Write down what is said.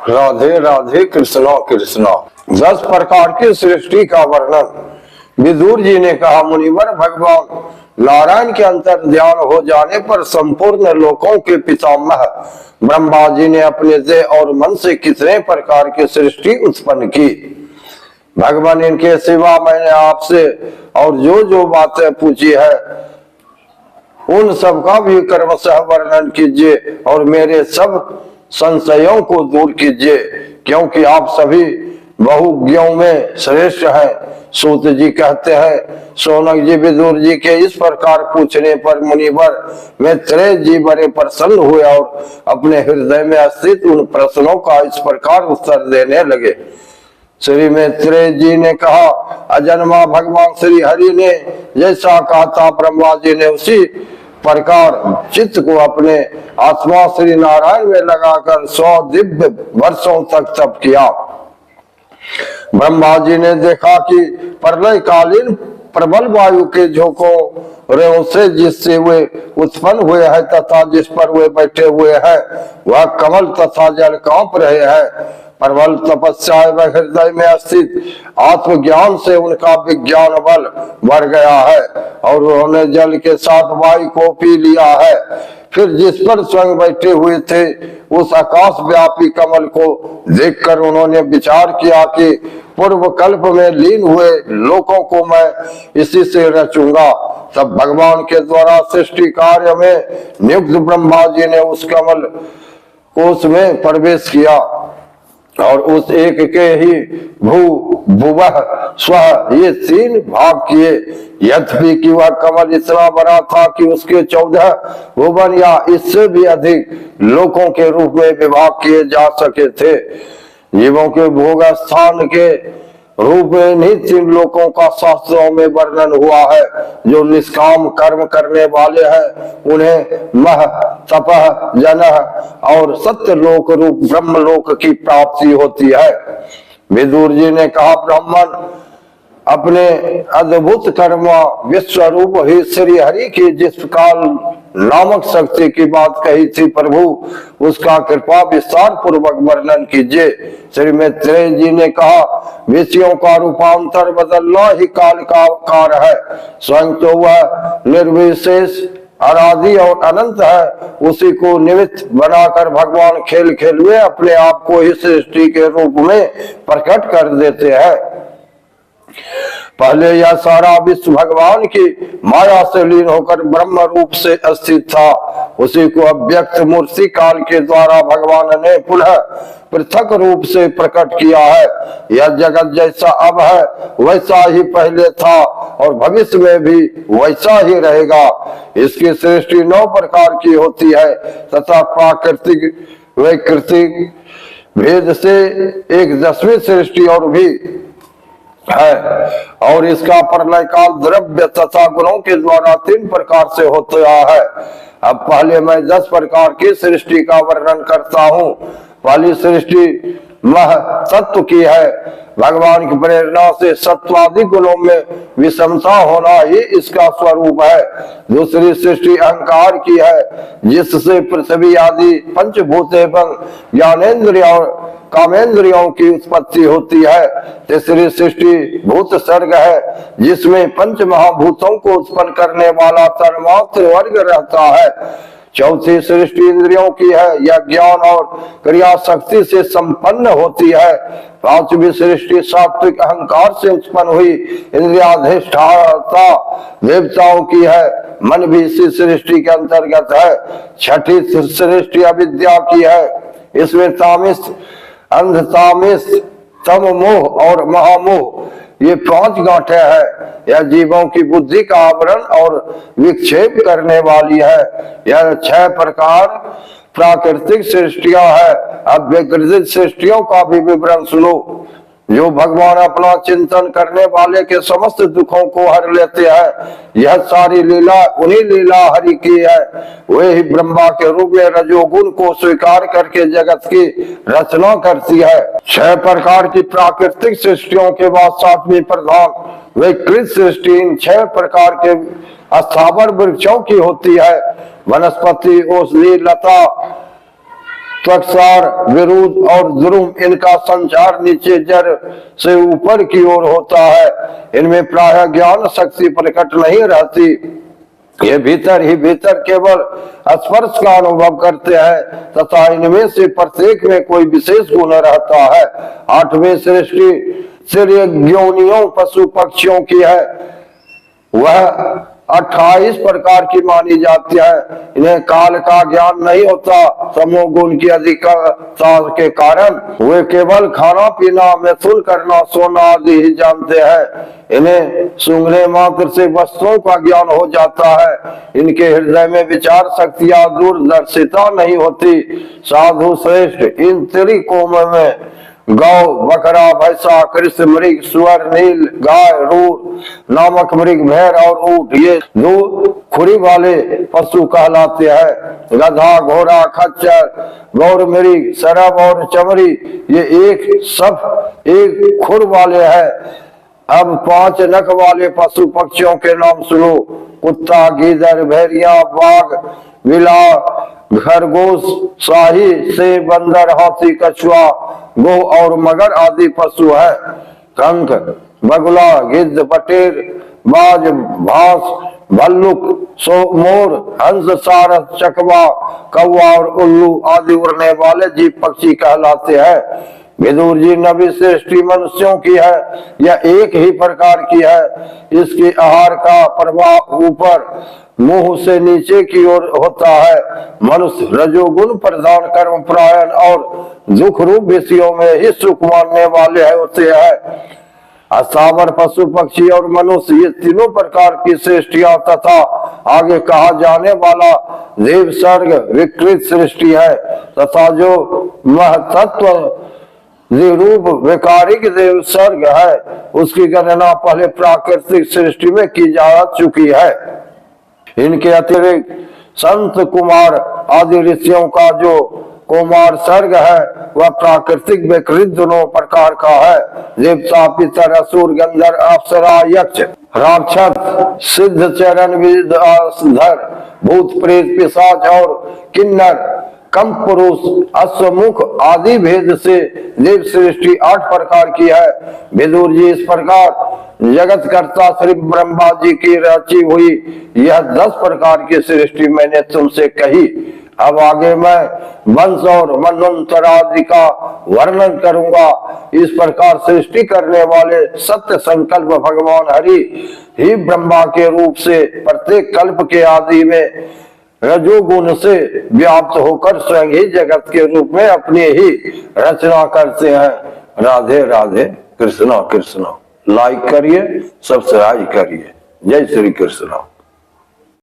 राधे राधे कृष्णा कृष्णा। 10 प्रकार की सृष्टि का वर्णन। विदुर जी ने कहा, मुनिवर, भगवान नारायण के अंतर ध्यान हो जाने पर संपूर्ण लोकों के पितामह ब्रह्मा जी ने अपने देह और मन से कितने प्रकार की सृष्टि उत्पन्न की। भगवान, इनके सिवा मैंने आपसे और जो जो बातें पूछी है उन सब का भी क्रमशः वर्णन कीजिए और मेरे सब संशयों को दूर कीजिए, क्योंकि आप सभी बहुज्ञों में श्रेष्ठ हैं। सूत जी कहते हैं, शौनक जी विदुर जी के इस प्रकार पूछने पर मुनिवर मैत्रेय जी बड़े प्रसन्न हुए और अपने हृदय में स्थित उन प्रश्नों का इस प्रकार उत्तर देने लगे। श्री मैत्रेय जी ने कहा, अजन्मा भगवान श्री हरि ने जैसा कहा था, ब्रह्मा जी ने उसी प्रकार चित्त को अपने आत्मा श्री नारायण में लगाकर 100 दिव्य वर्षों तक तप किया। ब्रह्मा जी ने देखा कि प्रलय कालीन प्रबल वायु के झोंकों से जिससे वे उत्पन्न हुए हैं तथा जिस पर वे बैठे हुए हैं वह कमल तथा जल कांप रहे हैं। प्रबल तपस्या व हृदय में स्थित आत्मज्ञान से उनका विज्ञान बल बढ़ गया है और उन्होंने जल के साथ वायु को पी लिया है। फिर जिस पर स्वयं बैठे हुए थे उस आकाश व्यापी कमल को देखकर उन्होंने विचार किया कि पूर्व कल्प में लीन हुए लोगों को मैं इसी से रचूंगा। तब भगवान के द्वारा सृष्टि कार्य में नियुक्त ब्रह्मा जी ने उस कमल कोश में प्रवेश किया और उस एक के ही भू भुवः स्वः ये 3 भाग किए। यद्यपि कि वह कमल इतना बड़ा था कि उसके 14 भुवन या इससे भी अधिक लोकों के रूप में विभाग किए जा सके थे। जीवों के भोग स्थान के रूप में नहीं 3 लोकों का शास्त्रों में वर्णन हुआ है। जो निष्काम कर्म करने वाले हैं उन्हें मह तपह जनः और सत्य लोक रूप ब्रह्म लोक की प्राप्ति होती है। विदुर जी ने कहा, ब्राह्मण अपने अद्भुत कर्म विश्वरूप ही श्री हरि की जिस काल नामक शक्ति की बात कही थी प्रभु, उसका कृपा विस्तार पूर्वक वर्णन कीजिए। श्री मैत्रेय जी ने कहा, विषयों का रूपांतर बदलना ही काल का कार्य है। स्वयं तो वह निर्विशेष अनादि और अनंत है। उसी को निमित्त बनाकर भगवान खेल खेल में अपने आप को ही सृष्टि के रूप में प्रकट कर देते हैं। पहले यह सारा विश्व भगवान की माया से लीन होकर ब्रह्म रूप से स्थित था। उसी को अव्यक्त मूर्ति काल के द्वारा भगवान ने पुनः पृथक रूप से प्रकट किया है। यह जगत जैसा अब है वैसा ही पहले था और भविष्य में भी वैसा ही रहेगा। इसकी सृष्टि 9 प्रकार की होती है तथा प्राकृतिक वैकृतिक भेद से एक 10वीं सृष्टि और भी है और इसका प्रलय काल द्रव्य तथा गुणों के द्वारा 3 प्रकार से होता है। अब पहले मैं 10 प्रकार की सृष्टि का वर्णन करता हूँ। पहली सृष्टि मह तत्व की है। भगवान की प्रेरणा से सत्वादि गुणों में विषमता होना ही इसका स्वरूप है। दूसरी सृष्टि अहंकार की है, जिससे पृथ्वी आदि पंचभूत एवं ज्ञानेन्द्रियों कामेंद्रियों की उत्पत्ति होती है। तीसरी सृष्टि भूत सर्ग है, जिसमें 5 महाभूतों को उत्पन्न करने वाला तन्मात्र वर्ग रहता है। चौथी सृष्टि इंद्रियों की है, यह ज्ञान और क्रिया शक्ति से संपन्न होती है। 5वीं सृष्टि सात्विक अहंकार से उत्पन्न हुई इंद्रियाधिष्ठाता देवताओं की है, मन भी इसी सृष्टि के अंतर्गत है। छठी सृष्टि अविद्या की है, इसमें तामिस अंधतामिस तम मोह और महामोह ये 5 गांठें हैं। यह जीवों की बुद्धि का आवरण और विक्षेप करने वाली है। यह 6 प्रकार प्राकृतिक सृष्टियां है। अब विकृत सृष्टियों का भी विवरण सुनो। जो भगवान अपना चिंतन करने वाले के समस्त दुखों को हर लेते हैं। यह सारी लीला उन्हीं लीला हरि की है। वे ही ब्रह्मा के रूप में रजोगुण को स्वीकार करके जगत की रचना करती है। 6 प्रकार की प्राकृतिक सृष्टियों के बाद 7वीं प्रधान विकृत सृष्टि इन 6 प्रकार के स्थावर वृक्षों की होती है। वनस्पति, औषधि, लता त्वक्सार, विरोध और जुर्म, इनका संचार नीचे जड़ से ऊपर की ओर होता है। इनमें प्रायः ज्ञान शक्ति प्रकट नहीं रहती। ये भीतर ही भीतर केवल स्पर्श का अनुभव करते हैं तथा इनमें से प्रत्येक में कोई विशेष गुण रहता है। आठवीं सृष्टि योनियों पशु पक्षियों की है, वह 28 प्रकार की मानी जाती है। इन्हें काल का ज्ञान नहीं होता। समूह गुण की अधिकता के कारण वे केवल खाना पीना, मैथुन करना, सोना आदि ही जानते हैं। इन्हें सूंघने मात्र से वस्तुओं का ज्ञान हो जाता है। इनके हृदय में विचार शक्ति या दूरदर्शिता नहीं होती। साधु श्रेष्ठ, इन त्रिकोण में गौ, बकरा, भैंसा, कृष्ण, मृग, सुअर, नील गाय, रूर नामक मृग, भैर और ऊंट ये दो खुरी वाले पशु कहलाते हैं। गधा, घोड़ा, खच्चर, गौर, मृग, सरब और चमरी ये एक खुर वाले हैं। अब 5 नख वाले पशु पक्षियों के नाम सुनो। कुत्ता, गीदड़, भेड़िया, बाघ, बिला, खरगोश, शाही, सेब, बंदर, हाथी, कछुआ, गो और मगर आदि पशु है। कंक, बगुला, गिद्ध, बटेर, बाज, भास, भल्लुक, मोर, हंस, सारस, चकवा, कौवा और उल्लू आदि उड़ने वाले जीव पक्षी कहलाते हैं। विदुर जी, नवी सृष्टि मनुष्यों की है, यह एक ही प्रकार की है। इसके आहार का प्रभाव ऊपर मुंह से नीचे की ओर होता है। मनुष्य रजोगुण प्रधान, कर्म परायण और दुख रूप विषयों में ही सुख मानने वाले होते हैं। अस्थावर, पशु पक्षी और मनुष्य ये तीनों प्रकार की सृष्टियां तथा आगे कहा जाने वाला देव सर्ग विकृत सृष्टि है तथा जो महतत्व रूप विकारिक देव सर्ग है उसकी गणना पहले प्राकृतिक सृष्टि में की जा चुकी है। इनके अतिरिक्त संत कुमार आदि ऋषियों का जो कुमार सर्ग है वह प्राकृतिक विकृत दोनों प्रकार का है। देवता, पितर, असुर, गंधर्व, अप्सरा, यक्ष, राक्षस, सिद्ध, चरण, विद्याधर, भूत, प्रेत, पिशाच और किन्नर, कम पुरुष, अश्वमुख आदि भेद से देव सृष्टि 8 प्रकार की है। विदुर जी, इस प्रकार जगत कर्ता श्री ब्रह्मा जी की रची हुई यह 10 प्रकार की सृष्टि मैंने तुमसे कही। अब आगे मैं वंश और मनवंतर आदि का वर्णन करूंगा। इस प्रकार सृष्टि करने वाले सत्य संकल्प भगवान हरि ही ब्रह्मा के रूप से प्रत्येक कल्प के आदि में रजोगुण से व्याप्त होकर स्वयं ही जगत के रूप में अपनी ही रचना करते हैं। राधे राधे, कृष्णा कृष्णा। लाइक करिए, सब्सक्राइब करिए। जय श्री कृष्ण।